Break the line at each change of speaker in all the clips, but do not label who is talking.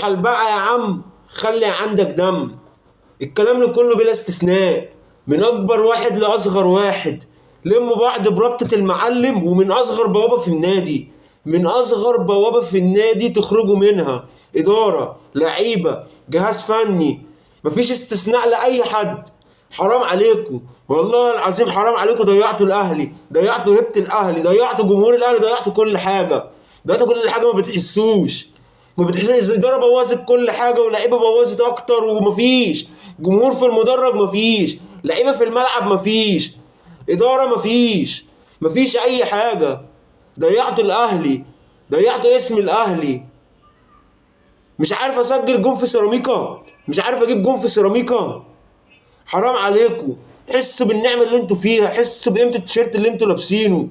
ارحل بقى يا عم، خلي عندك دم. الكلام اللي كله بلا استثناء، من اكبر واحد لاصغر واحد، لموا بعض بربطة المعلم. ومن اصغر بوابة في النادي، من اصغر بوابة في النادي تخرجوا منها، ادارة، لعيبة، جهاز فني، مفيش استثناء لاي حد. حرام عليكم، والله العظيم حرام عليكم. ضيعتوا الاهلي، ضيعتوا هيبة الاهلي، ضيعتوا جمهور الاهلي، ضيعتوا كل حاجة، ضيعتوا كل حاجة. ما بتحسوش، ما بتحسش. الاداره بوظت كل حاجه، ولاعيبه بوظت اكتر، ومفيش جمهور في المدرج، مفيش لعيبه في الملعب، مفيش اداره، مفيش اي حاجه. ضيعتوا الاهلي، ضيعتوا اسم الاهلي. مش عارف اسجل جون في سيراميكا، مش عارف اجيب جون في سيراميكا. حرام عليكم. حسوا بالنعمه اللي انتوا فيها، حسوا بقيمه التيشيرت اللي انتوا لابسينه.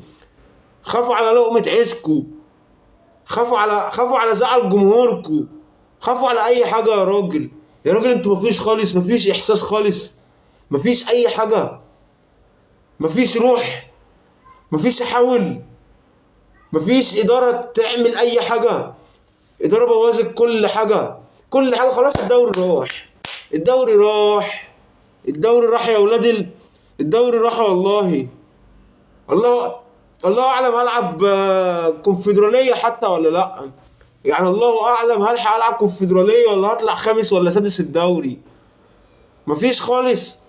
خافوا على لقمه عيشكم، خافوا على زعل جمهوركم، خافوا على اي حاجه. يا راجل، يا راجل، انتوا مفيش خالص، مفيش احساس خالص، مفيش اي حاجه، مفيش روح، مفيش حول، مفيش اداره تعمل اي حاجه. اداره بوظت كل حاجه، كل حاجه. خلاص الدوري راح، الدوري راح، الدوري راح يا ولاد الدوري راح والله. الله، الله اعلم هلعب كونفدراليه حتى ولا لا. يعني الله اعلم هلحق العب كونفدراليه ولا هطلع خامس ولا سادس الدوري. مفيش خالص،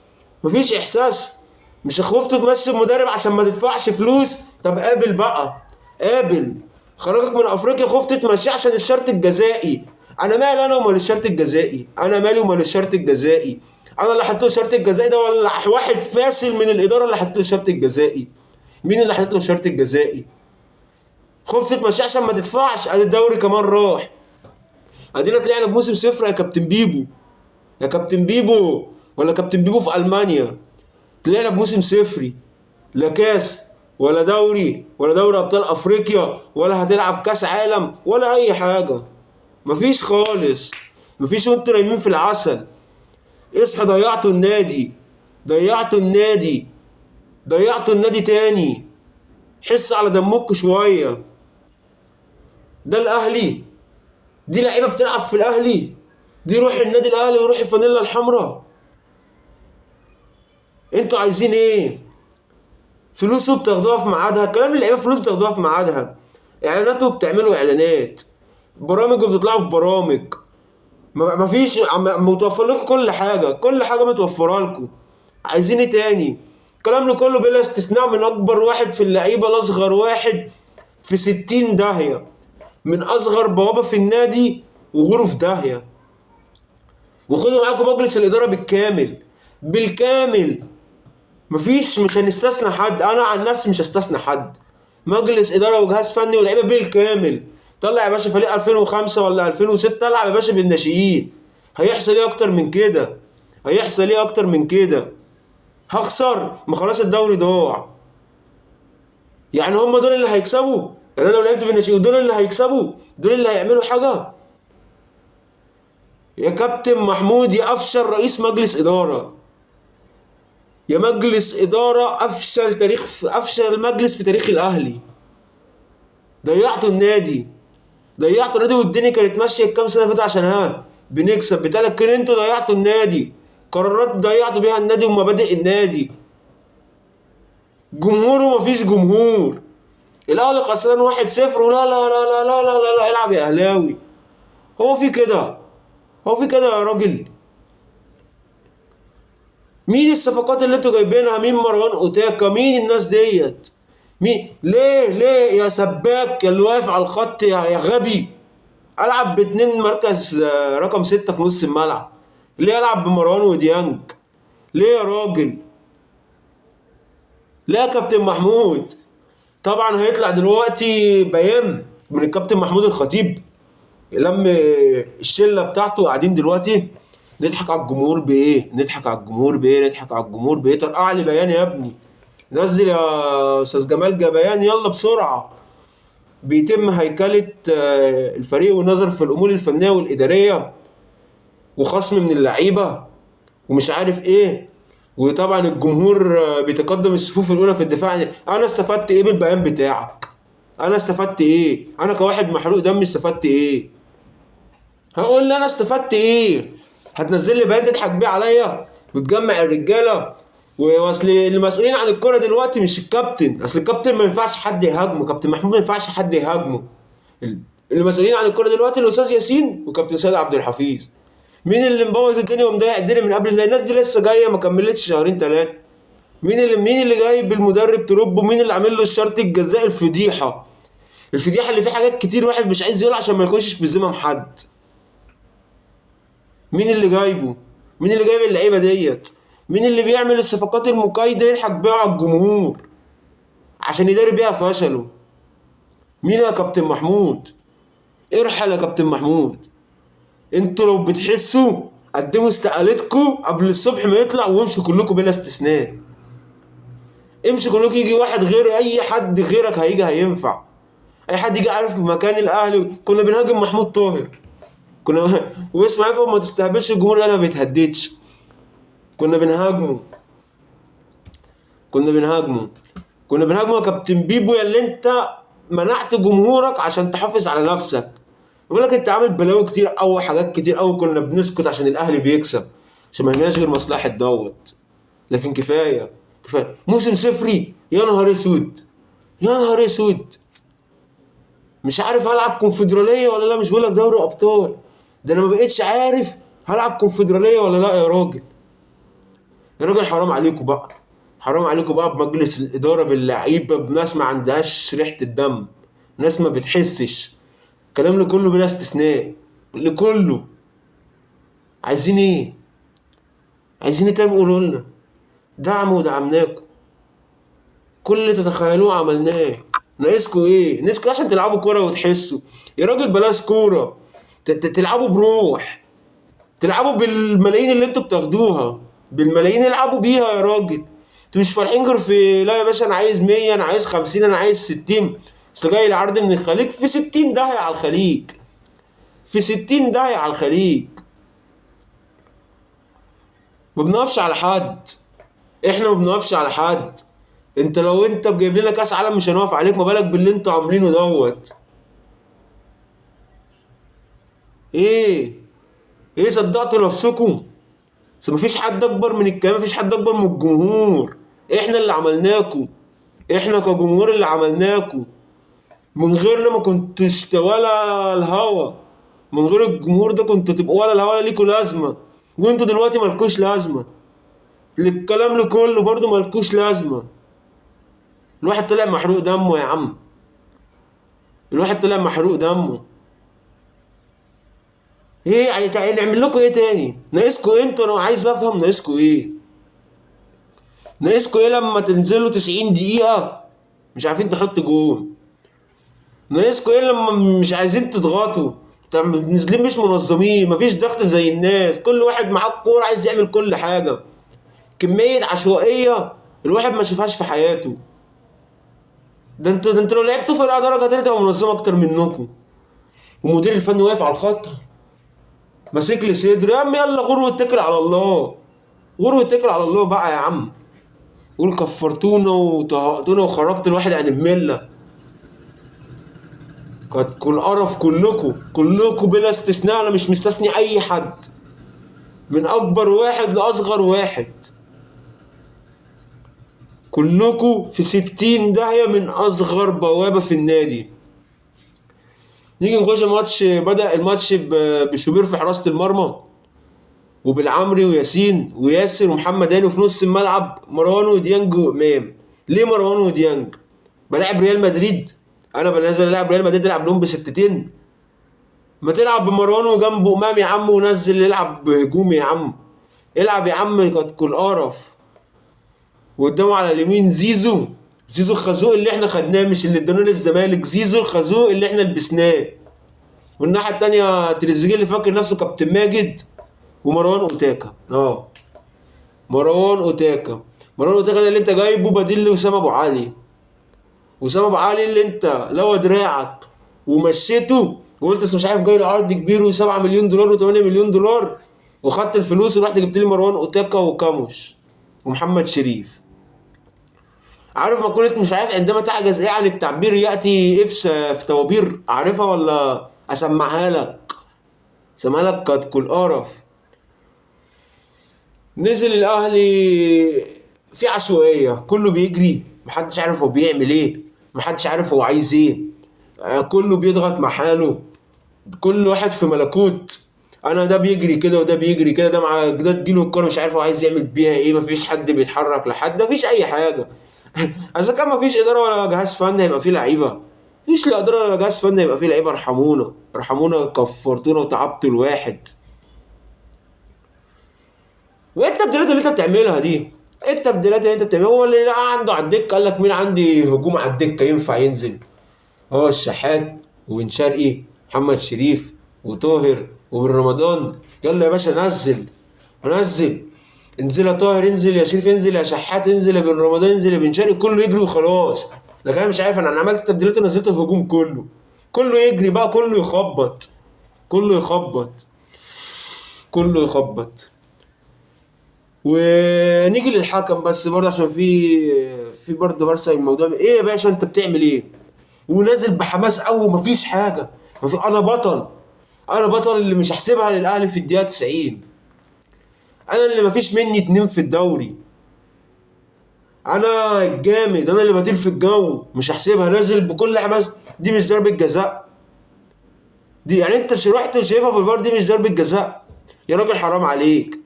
مفيش احساس. مش خفت تمشي المدرب عشان ما تدفعش فلوس؟ طب قابل بقى، قابل. خرجك من افريقيا خفت تمشيه عشان الشرط الجزائي. انا مالي انا ومال الشرط الجزائي؟ انا مالي ومال الشرط الجزائي؟ انا اللي حطيت له الشرط الجزائي ده، ولا واحد فاشل من الاداره اللي حطيت له الشرط الجزائي؟ مين اللي حطيت له الشرط الجزائي؟ خفت تمشيه عشان ما تدفعش. ادي الدوري كمان راح، ادينا طلعنا بموسم صفر يا كابتن بيبو، يا كابتن بيبو، ولا كابتن بيبو في المانيا. طلعنا بموسم صفري، لا كاس ولا دوري ولا دوري ابطال افريقيا ولا هتلعب كاس عالم ولا اي حاجه. مفيش خالص، مفيش. وانتوا نايمين في العسل. اصحى، ضيعتوا النادي، ضيعتوا النادي، ضيعتوا النادي تاني. حس على دمكوا شويه. ده الاهلي؟ دي لعيبه بتلعب في الاهلي؟ دي روح النادي الاهلي وروح الفانيلا الحمراء؟ انتوا عايزين ايه؟ فلوسه بتاخدوها في ميعادها، كلام اللعيبه فلوس بتاخدوها في ميعادها. اعلانات وبتعملوا اعلانات، برامج وبتطلعوا في برامج. مفيش متوفر لكم كل حاجه، كل حاجه متوفره لكم. عايزين ايه تاني؟ الكلام ده كله بلا استثناء، من اكبر واحد في اللعيبه لاصغر واحد في 60 داهيه. من اصغر بوابه في النادي وغوره في داهيه. وخدوا معاكم مجلس الاداره بالكامل، بالكامل. مش هنستثنى حد. انا عن نفسي مش هستثنى حد. مجلس اداره وجهاز فني ولاعيبه بالكامل. طلع يا باشا فريق 2005 ولا 2006، العب يا باشا بالناشئين. هيحصل ايه اكتر من كده؟ هيحصل ايه اكتر من كده؟ هخسر؟ ما خلاص الدوري ضاع. يعني هم دول اللي هيكسبوا؟ يعني انا لو لعبت بالناشئين دول اللي هيكسبوا؟ دول اللي هيعملوا حاجه؟ يا كابتن محمود، يا افشل رئيس مجلس اداره، يا مجلس اداره افشل مجلس في تاريخ الاهلي. ضيعتوا النادي، ضيعتوا النادي. والدنيا كانت ماشيه الكام سنه فاتوا عشان بنكسب بتاع، لكن انتوا ضيعتوا النادي. قرارات ضيعتوا بيها النادي ومبادئ النادي. جمهوره مفيش جمهور. الاهلي خسران 1-0 ولا لا لا لا لا لا لا لا، العب يا اهلاوي. هو في كده؟ هو في كده يا راجل؟ مين الصفقات اللي انتوا جايبينها؟ مين مروان اوتاكا؟ مين الناس ديت؟ مين؟ ليه يا سباك، يا اللي واقف على الخط، يا غبي؟ العب باتنين مركز رقم 6 في نص الملعب. ليه العب بمروان وديانج؟ ليه يا راجل؟ ليه يا كابتن محمود؟ طبعا هيطلع دلوقتي بيان من الكابتن محمود الخطيب، لم الشله بتاعته قاعدين دلوقتي. نضحك على الجمهور بايه؟ نضحك على الجمهور بايه؟ نضحك على الجمهور بايه؟ طرقع لي بيان يا ابني. نزل يا استاذ جمال بيان يلا بسرعه. بيتم هيكله الفريق والنظر في الامور الفنيه والاداريه، وخصم من اللعيبه، ومش عارف ايه. وطبعا الجمهور بيتقدم الصفوف الاولى في الدفاع. انا استفدت ايه بالبيان بتاعك؟ انا استفدت ايه؟ انا كواحد محروق دمي استفدت ايه؟ هقول لي انا استفدت ايه؟ هتنزل لي بيان تضحك بيه عليا وتجمع الرجاله؟ واصل المسؤولين عن الكرة دلوقتي مش الكابتن، اصل الكابتن ما ينفعش حد يهاجمه، كابتن محمود ما ينفعش حد يهاجمه. المسؤولين عن الكرة دلوقتي الاستاذ ياسين وكابتن سيد عبد الحفيظ. مين اللي مبوظ الدنيا ومضيع الدنيا من قبل؟ الناس دي لسه جايه ما كملتش شهرين ثلاثه. مين اللي جايب المدرب تروب، ومين اللي عامل له الشرط الجزائي الفضيحه؟ الفضيحه اللي فيه حاجات كتير واحد مش عايز يقول عشان ما يخشش في ذمم حد. مين اللي جايبه؟ مين اللي جايب اللعيبه ديت؟ مين اللي بيعمل الصفقات المكايده يضحك بيها على الجمهور عشان يداري بيها فشله؟ مين يا كابتن محمود؟ ارحل يا كابتن محمود. انتوا لو بتحسوا قدموا استقالتكم قبل الصبح ما يطلع وامشوا كلكم بلا استثناء. امشوا كلكم، يجي واحد غير اي حد غيرك هيجي هينفع. اي حد يجي عارف مكان الاهلي. كنا بنهاجم محمود طاهر، كنا واسمع يفهم ما تستهبلش الجمهور، انا ما بيتهددش. كنا بنهاجمه كنا بنهاجمه كنا بنهاجمه يا كابتن بيبو، يا اللي انت منعت جمهورك عشان تحافظ على نفسك. بقول لك انت عامل بلاوي كتير قوي، حاجات كتير قوي. كنا بنسكت عشان الاهلي بيكسب، عشان ما يهمناش غير مصلحه دوت. لكن كفايه كفايه موسم صفري. يا نهار اسود، يا نهار اسود. مش عارف هلعب كونفدراليه ولا لا. مش بقول لك دوري ابطال، ده انا ما بقتش عارف هلعب كونفدراليه ولا لا. يا راجل، يا راجل، حرام عليكم بقى. حرام عليكم بقى بمجلس الاداره، باللعيبه، بناس ما عندهاش ريحه الدم، ناس ما بتحسش. كلام لكله بلا استثناء، لكله. عايزين ايه؟ عايزين ايه تاني؟ قولوا لنا. دعموا ودعمناكم، كل اللي تتخيلوه عملناه. ناقصكوا ايه؟ ناقصكوا عشان تلعبوا كوره وتحسوا. يا راجل بلاش كوره، تلعبوا بروح، تلعبوا بالملايين اللي انتوا بتاخدوها. بالملايين العبوا بيها يا راجل. انتوا مش فارحين غير في لا يا باشا انا عايز 100، انا عايز 50، انا عايز 60. اصل جاي العرض من الخليج في 60 داهيه على الخليج، في 60 داهيه على الخليج. ما بنقفش على حد، احنا ما بنقفش على حد. انت لو انت جايب لنا كاس عالم مش هنقف عليك، ما بالك باللي انتوا عاملينه دوت. ايه؟ ايه صدقتوا نفسكم؟ بس مفيش حد اكبر من الكلام، مفيش حد اكبر من الجمهور. احنا اللي عملناكم، احنا كجمهور اللي عملناكم. من غيرنا ما كنتش ولا الهوا. من غير الجمهور ده كنتوا تبقوا ولا الهوا، ولا ليكوا لازمه. وانتوا دلوقتي مالكوش لازمه، الكلام لكله برضه مالكوش لازمه. الواحد طلع محروق دمه يا عم، الواحد طلع محروق دمه. ايه نعمل لكم ايه تاني؟ ناقصكوا إيه انتوا؟ انا عايز افهم ناقصكوا ايه. ناقصكوا ايه لما تنزلوا 90 دقيقة مش عارفين تحطوا جول؟ ناقصكوا ايه لما مش عايزين تضغطوا؟ نازلين مش منظمين، مفيش ضغط زي الناس، كل واحد معاه الكورة عايز يعمل كل حاجة. كمية عشوائية الواحد ما شافهاش في حياته. ده انتوا لو لعبتوا فرقة درجة تانية تبقى منظمة اكتر منكم. ومدير الفني واقف على الخط ماسك لي صدري. يا عم يلا غور واتكل على الله، غور واتكل على الله بقى يا عم. قول كفرتونا وطهقتونا وخرجت الواحد عن المله. كانت كل قرف، كلكم بلا استثناء، انا مش مستثني اي حد، من اكبر واحد لاصغر واحد. كلكم في 60 داهيه من اصغر بوابه في النادي. نيجي نخش الماتش. بدأ الماتش بشوبير في حراسة المرمى، وبالعمري وياسين وياسر ومحمد هاني، وفي نص الملعب مروان وديانج وامام. ليه مروان وديانج؟ بلاعب ريال مدريد؟ انا بنزل العب ريال مدريد العب لهم بستتين؟ ما تلعب بمروان وجنبه امام يا عم، ونزل يلعب بهجوم يا عم. العب يا عم، كانت كل قرف. وقدامه على اليمين زيزو الخازوق اللي احنا خدناه، مش اللي ادانوه للزمالك، زيزو الخازوق اللي احنا لبسناه. والناحيه التانيه تريزيجيه اللي فاكر نفسه كابتن ماجد، ومروان اوتاكا. مروان اوتاكا ده اللي انت جايبه بديل لوسام ابو علي. وسام ابو علي اللي انت لو دراعك ومشيته وقلت بس مش عارف جاي له عرض كبير و7 مليون دولار و8 مليون دولار، وخدت الفلوس ورحت جبت لي مروان اوتاكا وكاموش ومحمد شريف. عارف مقولة مش عارف عندما تعجز ايه عن التعبير ياتي افس في توابير؟ عارفها ولا اسمعها لك؟ زمالك كل قرف. نزل الاهلي في عشوائيه، كله بيجري، محدش عارف هو بيعمل ايه، محدش عارف هو عايز ايه. كله بيضغط مع حاله، كل واحد في ملكوت. انا ده بيجري كده وده بيجري كده، ده مع ده تجيله الكوره مش عارف هو عايز يعمل بيها ايه، مفيش حد بيتحرك لحد، مفيش اي حاجه. اذا كان مفيش اداره ولا جهاز فني هيبقى فيه لعيبه؟ مفيش لا اداره ولا جهاز فني هيبقى فيه لعيبه. ارحمونا ارحمونا، كفرتونا وتعبتوا الواحد. وايه التبديلات اللي انت بتعملها دي؟ ايه التبديلات اللي انت بتعملها؟ هو اللي لا عنده على الدكه قال لك مين عندي هجوم على الدكه ينفع ينزل؟ هو الشحات وبن شرقي، محمد شريف وطاهر وبن رمضان. يلا يا باشا نزل، نزل. انزل يا طاهر، انزل يا شريف، انزل يا شحات، انزل يا بن رمضان، انزل يا بن شرقي، كله يجري وخلاص. لكن انا مش عارف، انا عملت تبديلات ونزلت الهجوم كله، كله يجري بقى، كله يخبط، كله يخبط، كله يخبط. ونيجي للحكم بس برضه، عشان في برضه برسل الموضوع ايه يا باشا انت بتعمل ايه؟ ونازل بحماس قوي ومفيش حاجه. انا بطل، انا بطل اللي مش هحسبها للاهلي في الدقيقه 90. انا اللي مفيش مني اتنين في الدوري، انا الجامد، انا اللي بطير في الجو، مش هحسبها. نازل بكل حماس. دي مش ضربه جزاء؟ دي يعني انت رحت شايفها في الفار دي مش ضربه جزاء؟ يا راجل حرام عليك.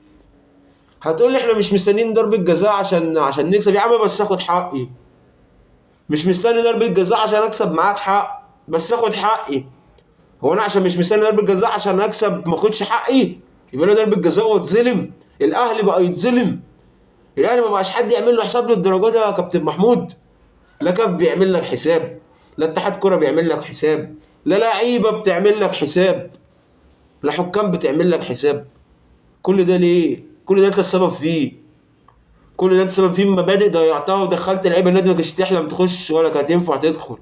هتقول لي احنا مش مستنيين ضربه جزاء عشان نكسب. يا عم بس اخد حقي. مش مستني ضربه جزاء عشان اكسب معاك حق، بس اخد حقي. هو انا عشان مش مستني ضربه جزاء عشان اكسب ما اخدش حقي؟ يبقى انا ضربه جزاء واتظلم؟ الاهلي بقى يتظلم؟ الاهلي ما بقاش حد يعمل له حساب للدرجه دي يا كابتن محمود؟ لا كاف بيعمل لك حساب، لا اتحاد كوره بيعمل لك حساب، لا لعيبه بتعمل لك حساب، لا حكام بتعمل لك حساب. كل ده ليه؟ كل ده انت السبب فيه. كل ده انت السبب فيه. مبادئ ضيعتها ودخلت لعيبه النادي ما كانتش تحلم تخش ولا كانت ينفع تدخل.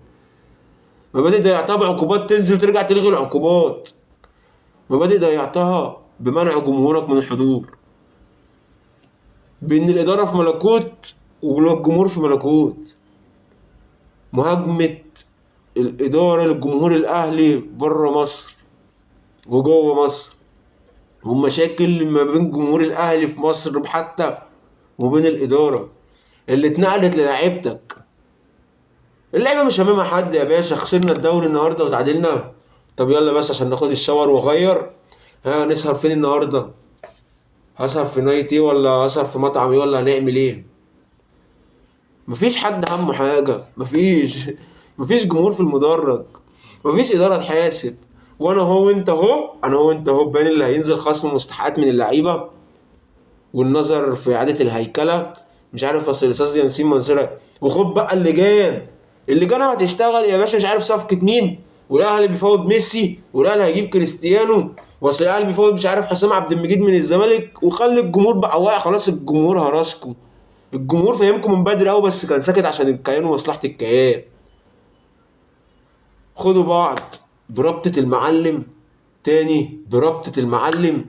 مبادئ ضيعتها بعقوبات تنزل وترجع تلغي العقوبات. مبادئ ضيعتها بمنع جمهورك من الحضور، بان الاداره في ملكوت والجمهور في ملكوت. مهاجمه الاداره للجمهور الاهلي بره مصر وجوه مصر، والمشاكل ما بين جمهور الاهلي في مصر حتى وبين الاداره اللي اتنقلت للاعيبتك. اللعيبه مش هاممها حد يا باشا. خسرنا الدوري النهارده وتعادلنا، طب يلا بس عشان ناخد الشاور واغير. ها نسهر فين النهارده؟ هسهر في نايت ايه، ولا هسهر في مطعم ايه، ولا هنعمل ايه؟ مفيش حد همه حاجه، مفيش جمهور في المدرج، مفيش اداره تحاسب. وانا هو انت اهو، انا هو انت اهو باين اللي هينزل خصم مستحقات من اللعيبه والنظر في اعاده الهيكله. مش عارف اصل الاستاذ ياسين منصور. وخد بقى اللجان هتشتغل يا باشا. مش عارف صفقه مين، والاهلي بيفاوض ميسي، والاهلي هيجيب كريستيانو، واصل الاهلي بيفاوض مش عارف حسام عبد المجيد من الزمالك. وخلي الجمهور بقى واقع خلاص. الجمهور هرسكم، الجمهور فهمكم من بدري قوي، بس كان ساكت عشان الكيان ومصلحه الكيان. خدوا بعض بربطة المعلم، تاني بربطة المعلم،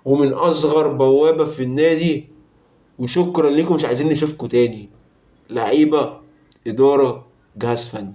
ومن أصغر بوابة في النادي. وشكرا لكم، مش عايزين نشوفكم تاني. لعيبة، إدارة، جهاز فني.